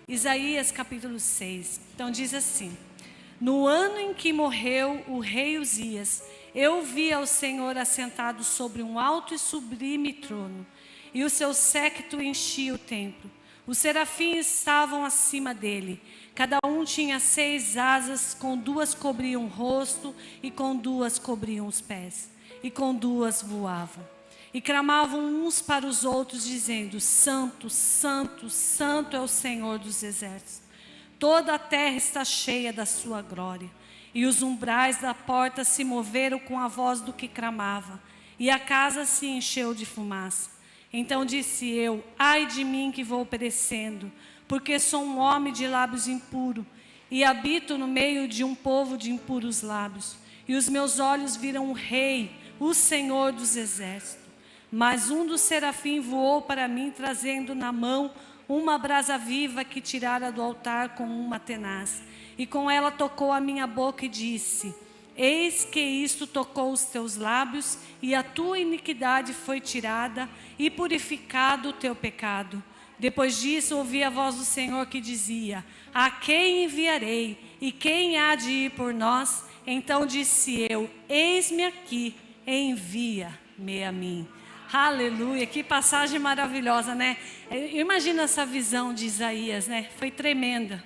Isaías capítulo 6. Então diz assim: no ano em que morreu o rei Uzias, eu vi ao Senhor assentado sobre um alto e sublime trono, e o seu séquito enchia o templo. Os serafins estavam acima dele. Cada um tinha 6 asas, com 2 cobriam o rosto, e com 2 cobriam os pés, e com 2 voavam. E clamavam uns para os outros, dizendo: Santo, Santo, Santo é o Senhor dos exércitos. Toda a terra está cheia da sua glória. E os umbrais da porta se moveram com a voz do que clamava, e a casa se encheu de fumaça. Então disse eu: ai de mim que vou perecendo, porque sou um homem de lábios impuros, e habito no meio de um povo de impuros lábios. E os meus olhos viram o Rei, o Senhor dos exércitos. Mas um dos serafins voou para mim, trazendo na mão uma brasa viva que tirara do altar com uma tenaz. E com ela tocou a minha boca e disse: eis que isto tocou os teus lábios, e a tua iniquidade foi tirada, e purificado o teu pecado. Depois disso ouvi a voz do Senhor que dizia: a quem enviarei? E quem há de ir por nós? Então disse eu: eis-me aqui, envia-me a mim. Aleluia, que passagem maravilhosa, né? Imagina essa visão de Isaías, né? Foi tremenda.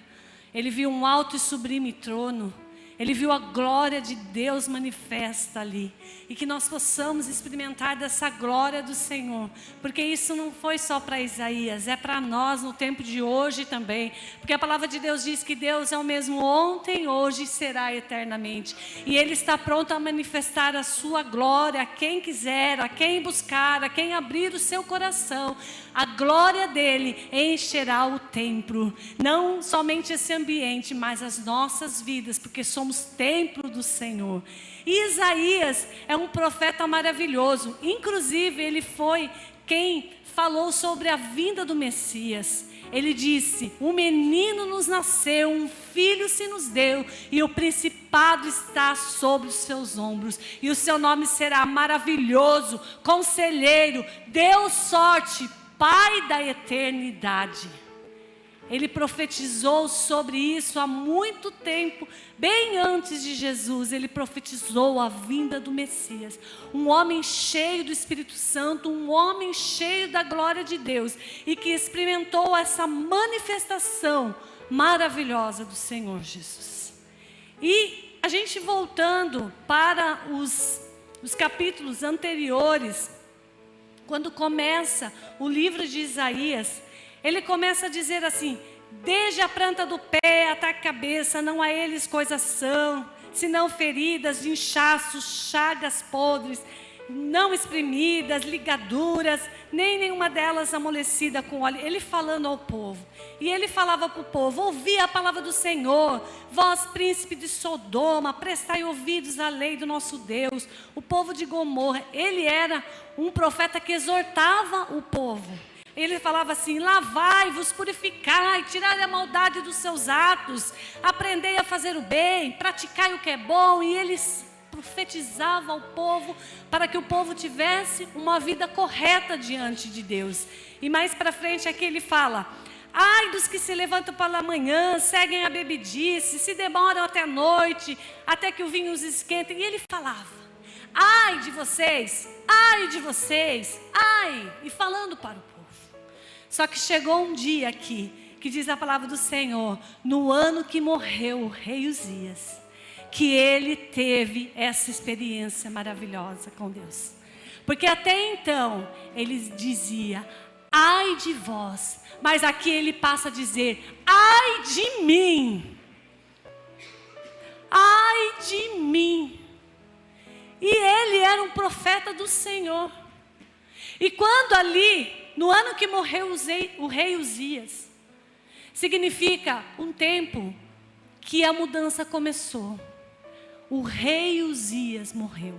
Ele viu um alto e sublime trono. Ele viu a glória de Deus manifesta ali. E que nós possamos experimentar dessa glória do Senhor. Porque isso não foi só para Isaías, é para nós no tempo de hoje também. Porque a palavra de Deus diz que Deus é o mesmo ontem, hoje e será eternamente. E Ele está pronto a manifestar a sua glória a quem quiser, a quem buscar, a quem abrir o seu coração. A glória dele encherá o templo. Não somente esse ambiente, mas as nossas vidas, porque somos templo do Senhor. E Isaías é um profeta maravilhoso. Inclusive, ele foi quem falou sobre a vinda do Messias. Ele disse: um menino nos nasceu, um filho se nos deu, e o principado está sobre os seus ombros. E o seu nome será maravilhoso, conselheiro, Deus sorte, Pai da eternidade. Ele profetizou sobre isso há muito tempo, bem antes de Jesus. Ele profetizou a vinda do Messias, um homem cheio do Espírito Santo, um homem cheio da glória de Deus, e que experimentou essa manifestação maravilhosa do Senhor Jesus. E a gente voltando para os capítulos anteriores, quando começa o livro de Isaías, ele começa a dizer assim: desde a planta do pé até a cabeça, não a eles coisas são, senão feridas, inchaços, chagas podres, não exprimidas, ligaduras, nem nenhuma delas amolecida com óleo. Ele falando ao povo. E ele falava para o povo: ouvi a palavra do Senhor, vós príncipe de Sodoma, prestai ouvidos à lei do nosso Deus. O povo de Gomorra, ele era um profeta que exortava o povo. Ele falava assim: lavai-vos, purificai, tirai a maldade dos seus atos, aprendei a fazer o bem, praticai o que é bom. E eles profetizava ao povo para que o povo tivesse uma vida correta diante de Deus. E mais para frente aqui ele fala: ai dos que se levantam pela manhã, seguem a bebedice, se demoram até a noite, até que o vinho os esquenta. E ele falava: ai de vocês, ai, e falando para o povo. Só que chegou um dia aqui, que diz a palavra do Senhor, no ano que morreu o rei Uzias, que ele teve essa experiência maravilhosa com Deus. Porque até então, ele dizia: ai de vós. Mas aqui ele passa a dizer: ai de mim. Ai de mim. E ele era um profeta do Senhor. E quando ali, no ano que morreu o rei Uzias, significa um tempo que a mudança começou. O rei Uzias morreu,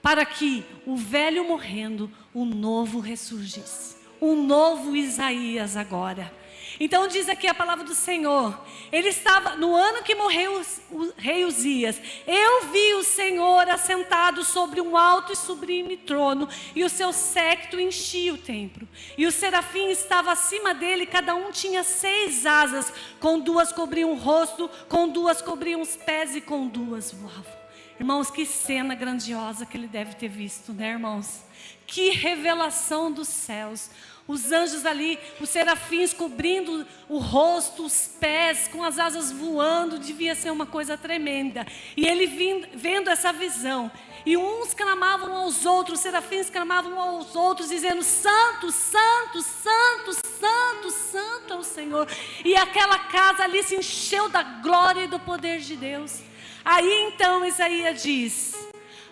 para que o velho morrendo, o novo ressurgisse. Um novo Isaías agora. Então diz aqui a palavra do Senhor, ele estava, no ano que morreu o rei Uzias, eu vi o Senhor assentado sobre um alto e sublime trono, e o seu séquito enchia o templo, e os serafins estavam acima dele, cada um tinha 6 asas, com 2 cobriam o rosto, com 2 cobriam os pés e com 2 voavam. Irmãos, que cena grandiosa que ele deve ter visto, né, irmãos? Que revelação dos céus. Os anjos ali, os serafins cobrindo o rosto, os pés, com as asas voando, devia ser uma coisa tremenda. E ele vendo essa visão, e uns clamavam aos outros, os serafins clamavam aos outros, dizendo: Santo, Santo, Santo, Santo, Santo é o Senhor. E aquela casa ali se encheu da glória e do poder de Deus. Aí então Isaías diz: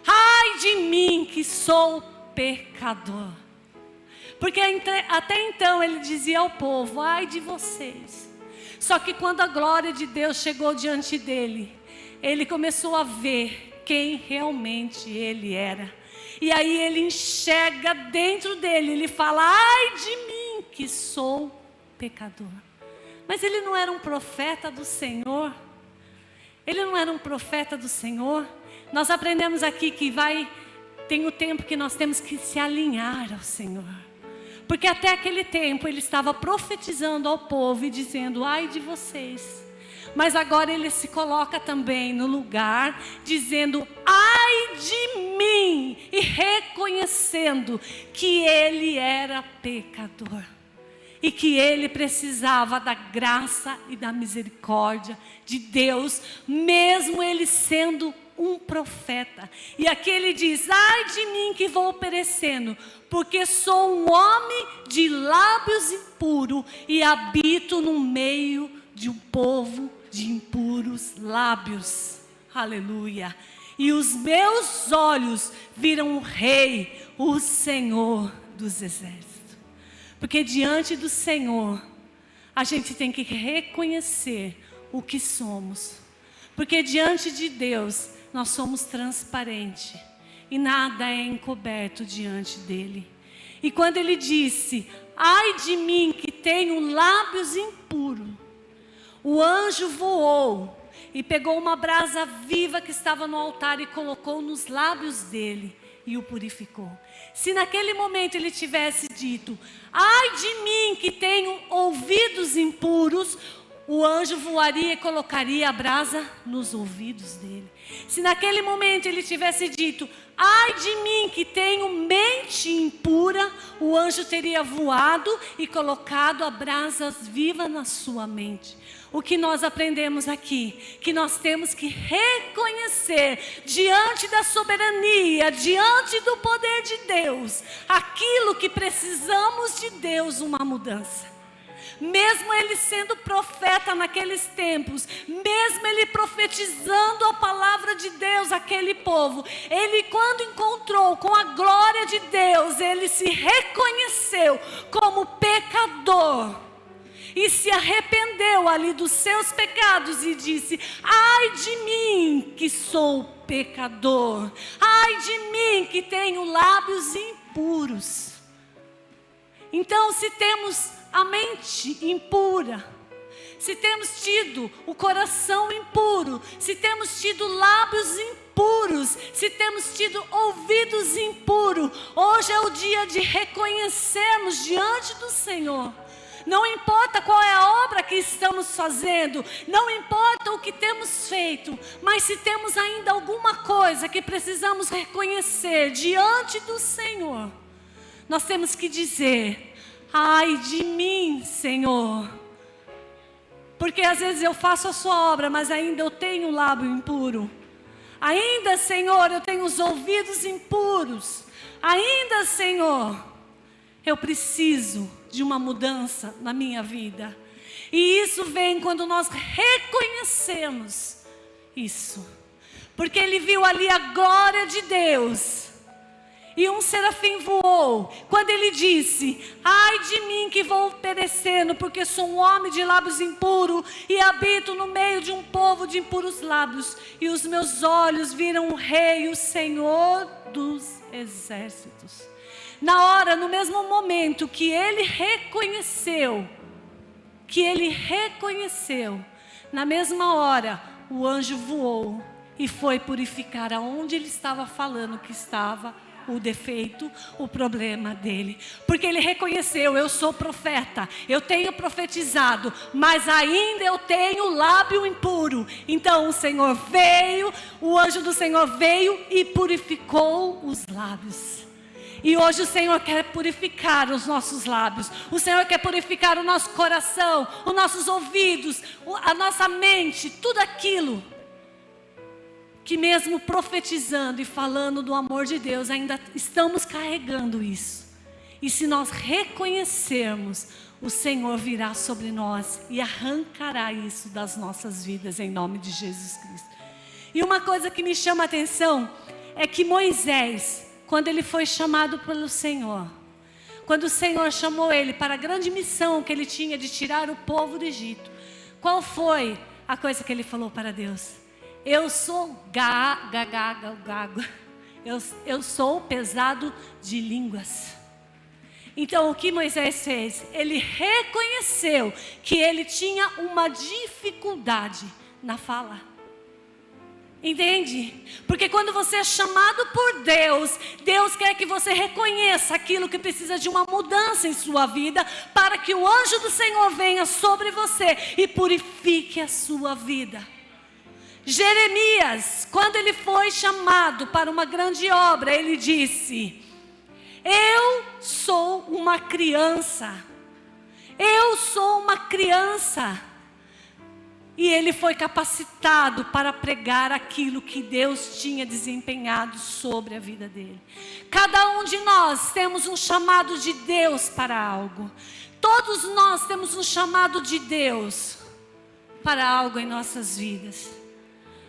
ai de mim que sou pecador. Porque até então ele dizia ao povo: ai de vocês. Só que quando a glória de Deus chegou diante dele, ele começou a ver quem realmente ele era. E aí ele enxerga dentro dele, ele fala: ai de mim que sou pecador. Mas ele não era um profeta do Senhor? Ele não era um profeta do Senhor? Nós aprendemos aqui que tem o tempo que nós temos que se alinhar ao Senhor. Porque até aquele tempo ele estava profetizando ao povo e dizendo: ai de vocês. Mas agora ele se coloca também no lugar dizendo: ai de mim, e reconhecendo que ele era pecador. E que ele precisava da graça e da misericórdia de Deus, mesmo ele sendo um profeta. E aqui ele diz: ai de mim que vou perecendo, porque sou um homem de lábios impuros e habito no meio de um povo de impuros lábios. Aleluia. E os meus olhos viram o Rei, o Senhor dos exércitos. Porque diante do Senhor, a gente tem que reconhecer o que somos. Porque diante de Deus, nós somos transparentes. E nada é encoberto diante dele. E quando ele disse: ai de mim que tenho lábios impuros, o anjo voou e pegou uma brasa viva que estava no altar e colocou nos lábios dele e o purificou. Se naquele momento ele tivesse dito: ai de mim que tenho ouvidos impuros, o anjo voaria e colocaria a brasa nos ouvidos dele. Se naquele momento ele tivesse dito: ai de mim que tenho mente impura, o anjo teria voado e colocado a brasa viva na sua mente. O que nós aprendemos aqui? Que nós temos que reconhecer diante da soberania, diante do poder de Deus, aquilo que precisamos de Deus, uma mudança. Mesmo ele sendo profeta naqueles tempos, mesmo ele profetizando a palavra de Deus àquele povo, ele, quando encontrou com a glória de Deus, ele se reconheceu como pecador. E se arrependeu ali dos seus pecados e disse: ai de mim que sou pecador, ai de mim que tenho lábios impuros. Então, se temos a mente impura, se temos tido o coração impuro, se temos tido lábios impuros, se temos tido ouvidos impuros, hoje é o dia de reconhecermos diante do Senhor. Não importa qual é a obra que estamos fazendo, não importa o que temos feito, mas se temos ainda alguma coisa que precisamos reconhecer diante do Senhor, nós temos que dizer: ai de mim, Senhor. Porque às vezes eu faço a sua obra, mas ainda eu tenho um lábio impuro. Ainda, Senhor, eu tenho os ouvidos impuros. Ainda, Senhor, eu preciso de uma mudança na minha vida. E isso vem quando nós reconhecemos isso. Porque ele viu ali a glória de Deus. E um serafim voou, quando ele disse: ai de mim que vou perecendo, porque sou um homem de lábios impuros e habito no meio de um povo de impuros lábios. E os meus olhos viram o Rei, o Senhor dos exércitos. Na hora, no mesmo momento que ele reconheceu que ele reconheceu, na mesma hora, o anjo voou e foi purificar aonde ele estava falando que estava o defeito, o problema dele. Porque ele reconheceu: eu sou profeta, eu tenho profetizado, mas ainda eu tenho lábio impuro. Então o Senhor veio, o anjo do Senhor veio e purificou os lábios. E hoje o Senhor quer purificar os nossos lábios. O Senhor quer purificar o nosso coração, os nossos ouvidos, a nossa mente, tudo aquilo que mesmo profetizando e falando do amor de Deus, ainda estamos carregando isso. E se nós reconhecermos, o Senhor virá sobre nós e arrancará isso das nossas vidas, em nome de Jesus Cristo. E uma coisa que me chama a atenção é que Moisés, quando ele foi chamado pelo Senhor, quando o Senhor chamou ele para a grande missão que ele tinha de tirar o povo do Egito, qual foi a coisa que ele falou para Deus? Eu sou gago. Eu sou pesado de línguas. Então o que Moisés fez? Ele reconheceu que ele tinha uma dificuldade na fala. Entende? Porque quando você é chamado por Deus, Deus quer que você reconheça aquilo que precisa de uma mudança em sua vida, para que o anjo do Senhor venha sobre você e purifique a sua vida. Jeremias, quando ele foi chamado para uma grande obra, ele disse: eu sou uma criança. Eu sou uma criança. E ele foi capacitado para pregar aquilo que Deus tinha desempenhado sobre a vida dele. Cada um de nós temos um chamado de Deus para algo. Todos nós temos um chamado de Deus para algo em nossas vidas.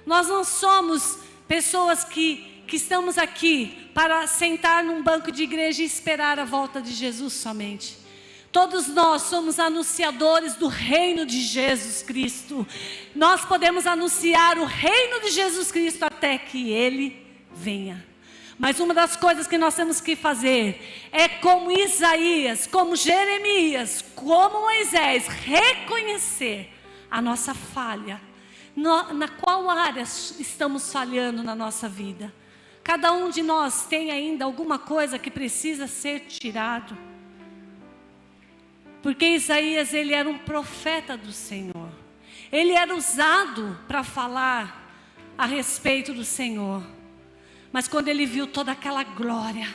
Nós não somos pessoas que estamos aqui para sentar num banco de igreja e esperar a volta de Jesus somente. Todos nós somos anunciadores do reino de Jesus Cristo. Nós podemos anunciar o reino de Jesus Cristo até que Ele venha. Mas uma das coisas que nós temos que fazer é, como Isaías, como Jeremias, como Moisés, reconhecer a nossa falha. Na qual área estamos falhando na nossa vida? Cada um de nós tem ainda alguma coisa que precisa ser tirado. Porque Isaías, ele era um profeta do Senhor. Ele era usado para falar a respeito do Senhor. Mas quando ele viu toda aquela glória,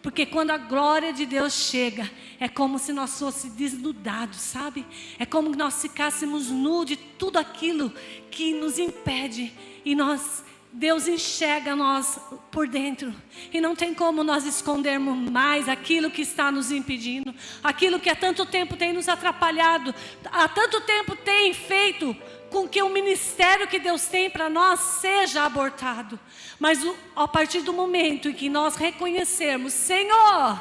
porque quando a glória de Deus chega, é como se nós fôssemos desnudados, sabe? É como que nós ficássemos nus de tudo aquilo que nos impede. E Deus enxerga nós por dentro. E não tem como nós escondermos mais aquilo que está nos impedindo. Aquilo que há tanto tempo tem nos atrapalhado. Há tanto tempo tem feito com que o ministério que Deus tem para nós seja abortado. Mas a partir do momento em que nós reconhecermos: Senhor,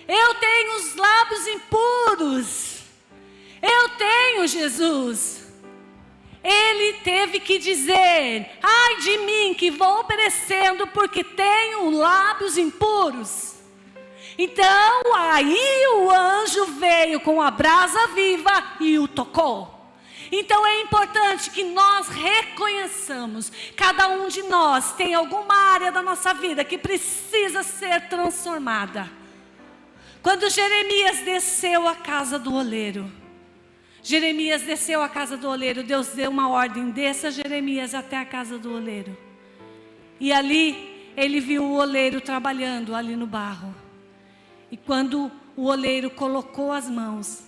eu tenho os lábios impuros. Eu tenho, Jesus. Ele teve que dizer: ai de mim que vou perecendo, porque tenho lábios impuros. Então aí o anjo veio com a brasa viva e o tocou. Então é importante que nós reconheçamos, cada um de nós tem alguma área da nossa vida que precisa ser transformada. Quando Jeremias desceu à casa do oleiro, Deus deu uma ordem: desça Jeremias até a casa do oleiro. E ali ele viu o oleiro trabalhando ali no barro. E quando o oleiro colocou as mãos,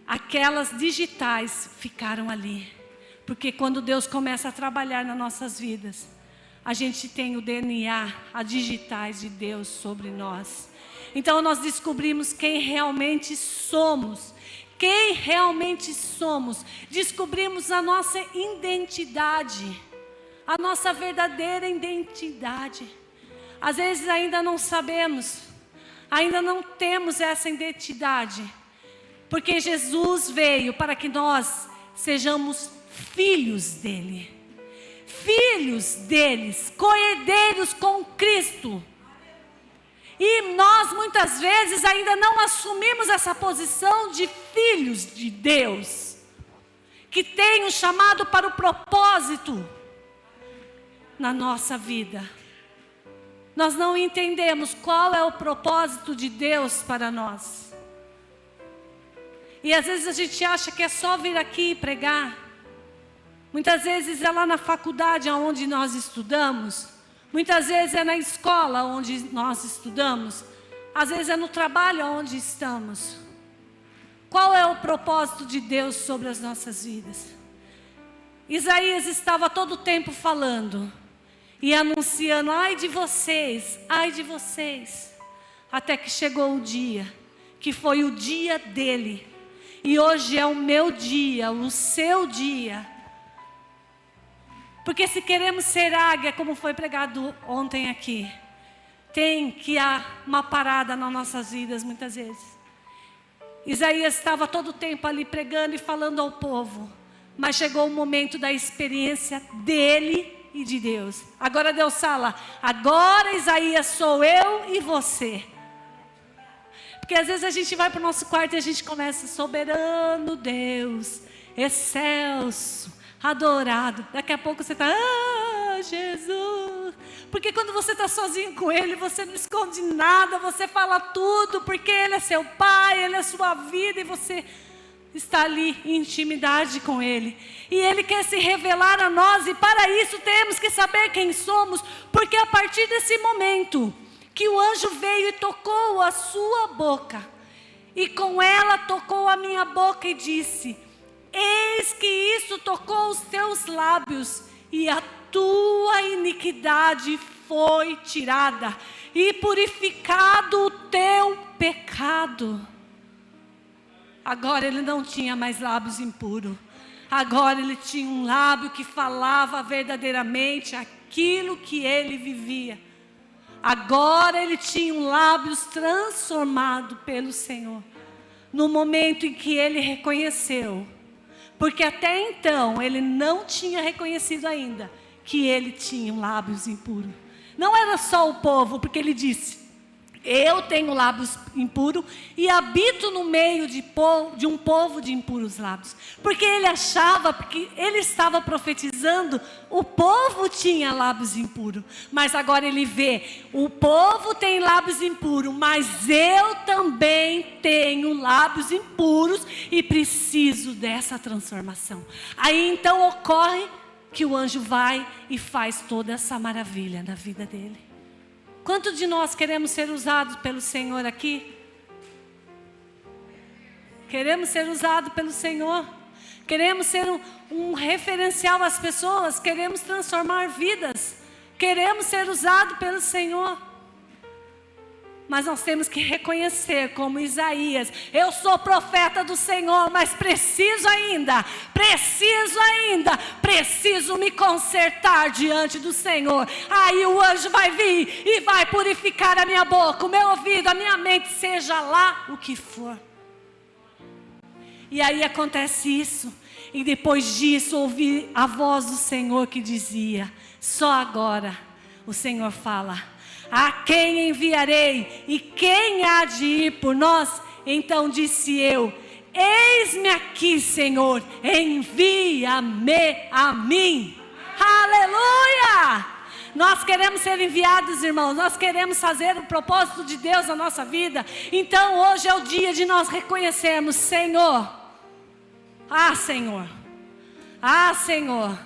aquelas digitais ficaram ali. Porque quando Deus começa a trabalhar nas nossas vidas, a gente tem o DNA, as digitais de Deus sobre nós. Então nós descobrimos quem realmente somos. Descobrimos a nossa identidade, a nossa verdadeira identidade. Às vezes ainda não sabemos, ainda não temos essa identidade, porque Jesus veio para que nós sejamos filhos dele, filhos deles, co-herdeiros com Cristo. E nós muitas vezes ainda não assumimos essa posição de filhos de Deus, que tem um chamado para o propósito na nossa vida. Nós não entendemos qual é o propósito de Deus para nós. E às vezes a gente acha que é só vir aqui e pregar. Muitas vezes é lá na faculdade onde nós estudamos. Muitas vezes é na escola onde nós estudamos. Às vezes é no trabalho onde estamos. Qual é o propósito de Deus sobre as nossas vidas? Isaías estava todo o tempo falando e anunciando: ai de vocês, até que chegou o dia, que foi o dia dele, e hoje é o meu dia, o seu dia. Porque se queremos ser águia, como foi pregado ontem aqui, tem que há uma parada nas nossas vidas muitas vezes. Isaías estava todo o tempo ali pregando e falando ao povo, mas chegou o momento da experiência dele e de Deus. Agora Deus fala: agora Isaías sou eu e você. Porque às vezes a gente vai para o nosso quarto e a gente começa: soberano Deus, excelso, adorado. Daqui a pouco você está: ah, Jesus. Porque quando você está sozinho com Ele, você não esconde nada, você fala tudo, porque Ele é seu Pai, Ele é sua vida, e você está ali em intimidade com Ele. E Ele quer se revelar a nós, e para isso temos que saber quem somos, porque a partir desse momento que o anjo veio e tocou a sua boca, e com ela tocou a minha boca e disse: eis que isso tocou os teus lábios, e a tua iniquidade foi tirada, e purificado o teu pecado. Agora ele não tinha mais lábios impuros. Agora ele tinha um lábio que falava verdadeiramente aquilo que ele vivia. Agora ele tinha um lábios transformado pelo Senhor. No momento em que ele reconheceu. Porque até então ele não tinha reconhecido ainda que ele tinha lábios impuros. Não era só o povo, porque ele disse: eu tenho lábios impuros e habito no meio de um povo de impuros lábios. Porque ele achava, porque ele estava profetizando, o povo tinha lábios impuros. Mas agora ele vê: o povo tem lábios impuros, mas eu também tenho lábios impuros e preciso dessa transformação. Aí então ocorre que o anjo vai e faz toda essa maravilha na vida dele. Quantos de nós queremos ser usados pelo Senhor aqui? Queremos ser usados pelo Senhor. Queremos ser um referencial às pessoas. Queremos transformar vidas. Queremos ser usados pelo Senhor. Mas nós temos que reconhecer, como Isaías: eu sou profeta do Senhor, mas preciso me consertar diante do Senhor. Aí o anjo vai vir e vai purificar a minha boca, o meu ouvido, a minha mente, seja lá o que for. E aí acontece isso. E depois disso ouvi a voz do Senhor que dizia: só agora o Senhor fala: a quem enviarei? E quem há de ir por nós? Então disse eu: eis-me aqui, Senhor, envia-me a mim. Aleluia! Nós queremos ser enviados, irmãos. Nós queremos fazer o propósito de Deus na nossa vida. Então hoje é o dia de nós reconhecermos: Senhor, Senhor, Senhor,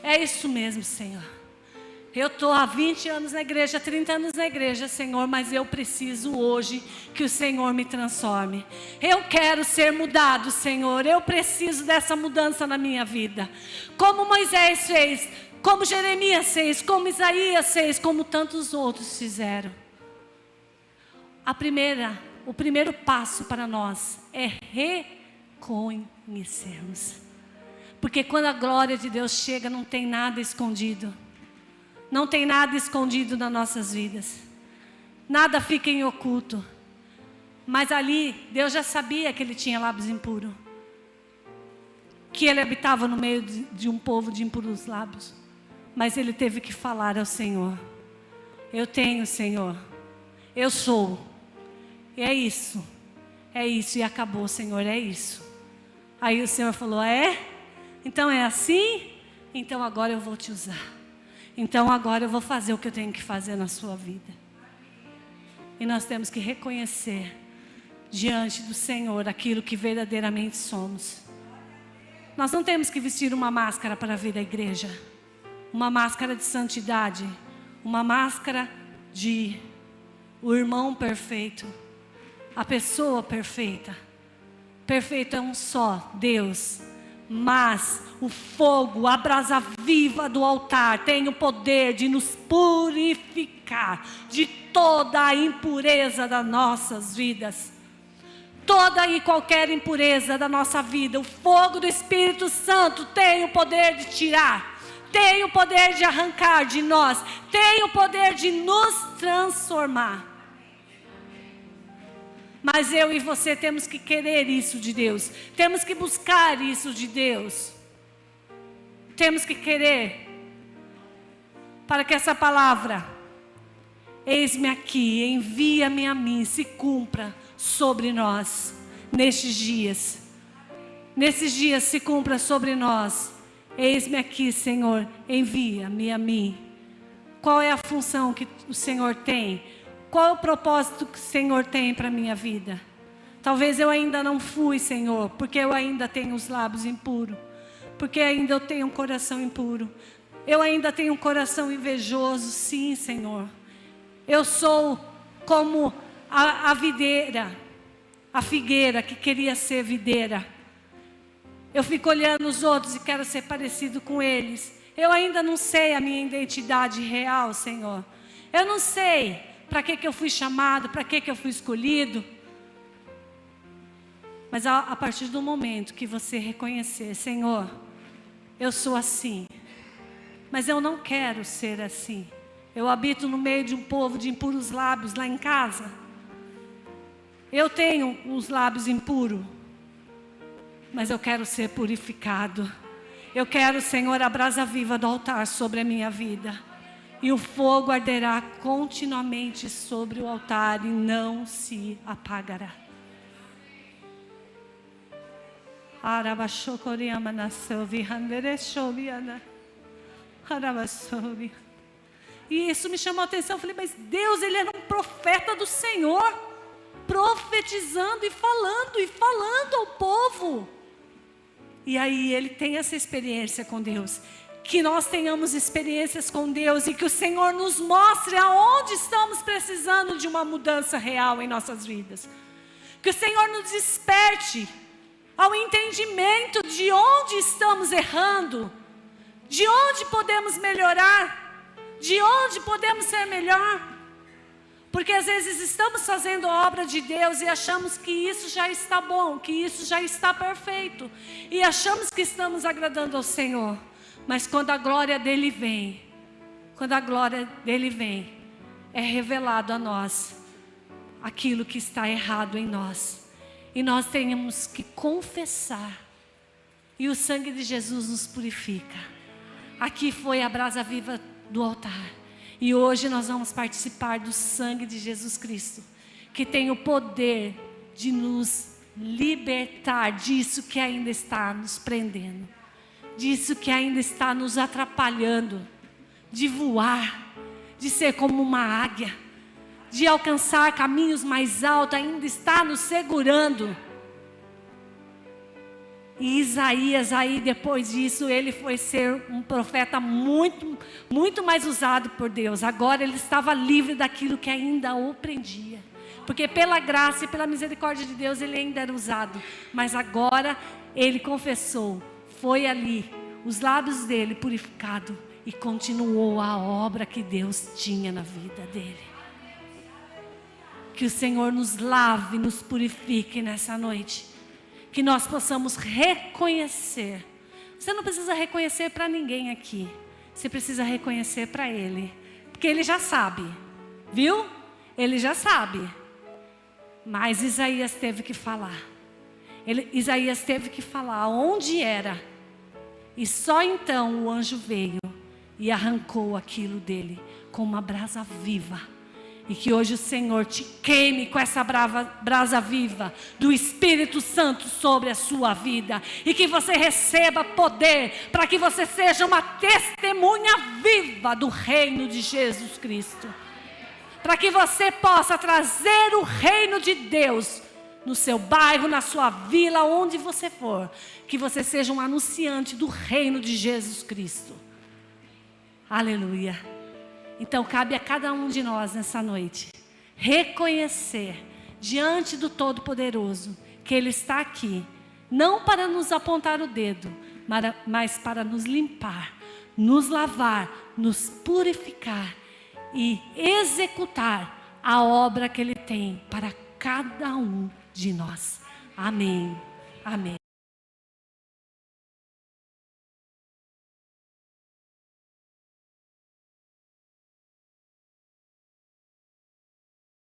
é isso mesmo, Senhor. Eu estou há 20 anos na igreja, 30 anos na igreja, Senhor, mas eu preciso hoje que o Senhor me transforme. Eu quero ser mudado, Senhor. Eu preciso dessa mudança na minha vida. Como Moisés fez, como Jeremias fez, como Isaías fez, como tantos outros fizeram. O primeiro passo para nós é reconhecermos. Porque quando a glória de Deus chega, não tem nada escondido. Não tem nada escondido nas nossas vidas. Nada fica em oculto. Mas ali, Deus já sabia que ele tinha lábios impuros. Que ele habitava no meio de um povo de impuros lábios. Mas ele teve que falar ao Senhor: eu tenho, Senhor. Eu sou. E é isso. É isso. E acabou, Senhor, é isso. Aí o Senhor falou, então é assim? Então agora eu vou te usar. Então agora eu vou fazer o que eu tenho que fazer na sua vida. E nós temos que reconhecer diante do Senhor aquilo que verdadeiramente somos. Nós não temos que vestir uma máscara para vir à igreja. Uma máscara de santidade. Uma máscara de o irmão perfeito. A pessoa perfeita. Perfeito é um só, Deus. Mas o fogo, a brasa viva do altar tem o poder de nos purificar de toda a impureza das nossas vidas. Toda e qualquer impureza da nossa vida, o fogo do Espírito Santo tem o poder de tirar, tem o poder de arrancar de nós, tem o poder de nos transformar. Mas eu e você temos que querer isso de Deus. Temos que buscar isso de Deus. Temos que querer. Para que essa palavra, eis-me aqui, envia-me a mim, se cumpra sobre nós. Nestes dias. Nesses dias se cumpra sobre nós. Eis-me aqui, Senhor, envia-me a mim. Qual é a função que o Senhor tem? Qual é o propósito que o Senhor tem para a minha vida? Talvez eu ainda não fui, Senhor, porque eu ainda tenho os lábios impuros. Porque ainda eu tenho um coração impuro. Eu ainda tenho um coração invejoso, sim, Senhor. Eu sou como a videira, a figueira que queria ser videira. Eu fico olhando os outros e quero ser parecido com eles. Eu ainda não sei a minha identidade real, Senhor. Eu não sei para que eu fui chamado, para que eu fui escolhido. Mas a partir do momento que você reconhecer, Senhor, eu sou assim. Mas eu não quero ser assim. Eu habito no meio de um povo de impuros lábios lá em casa. Eu tenho os lábios impuros. Mas eu quero ser purificado. Eu quero, Senhor, a brasa viva do altar sobre a minha vida. E o fogo arderá continuamente sobre o altar e não se apagará. E isso me chamou a atenção. Eu falei, mas Deus, ele era um profeta do Senhor, profetizando e falando ao povo. E aí ele tem essa experiência com Deus. Que nós tenhamos experiências com Deus e que o Senhor nos mostre aonde estamos precisando de uma mudança real em nossas vidas. Que o Senhor nos desperte ao entendimento de onde estamos errando, de onde podemos melhorar, de onde podemos ser melhor. Porque às vezes estamos fazendo a obra de Deus e achamos que isso já está bom, que isso já está perfeito. E achamos que estamos agradando ao Senhor. Mas quando a glória dele vem, é revelado a nós aquilo que está errado em nós. E nós temos que confessar. E o sangue de Jesus nos purifica. Aqui foi a brasa viva do altar. E hoje nós vamos participar do sangue de Jesus Cristo, que tem o poder de nos libertar disso que ainda está nos prendendo. Disso que ainda está nos atrapalhando, de voar, de ser como uma águia, de alcançar caminhos mais altos, ainda está nos segurando. E Isaías, aí depois disso, ele foi ser um profeta muito, muito mais usado por Deus. Agora ele estava livre daquilo que ainda o prendia. Porque pela graça e pela misericórdia de Deus, ele ainda era usado. Mas agora ele confessou. Foi ali, os lábios dele purificado e continuou a obra que Deus tinha na vida dele. Que o Senhor nos lave, nos purifique nessa noite. Que nós possamos reconhecer. Você não precisa reconhecer para ninguém aqui. Você precisa reconhecer para Ele. Porque Ele já sabe. Viu? Ele já sabe. Mas Isaías teve que falar. Isaías teve que falar onde era. E só então o anjo veio e arrancou aquilo dele com uma brasa viva. E que hoje o Senhor te queime com essa brasa viva do Espírito Santo sobre a sua vida. E que você receba poder para que você seja uma testemunha viva do reino de Jesus Cristo. Para que você possa trazer o reino de Deus no seu bairro, na sua vila, onde você for. Que você seja um anunciante do reino de Jesus Cristo. Aleluia. Então cabe a cada um de nós nessa noite reconhecer diante do Todo-Poderoso que Ele está aqui, não para nos apontar o dedo, mas para nos limpar, nos lavar, nos purificar e executar a obra que Ele tem para cada um de nós. Amém. Amém.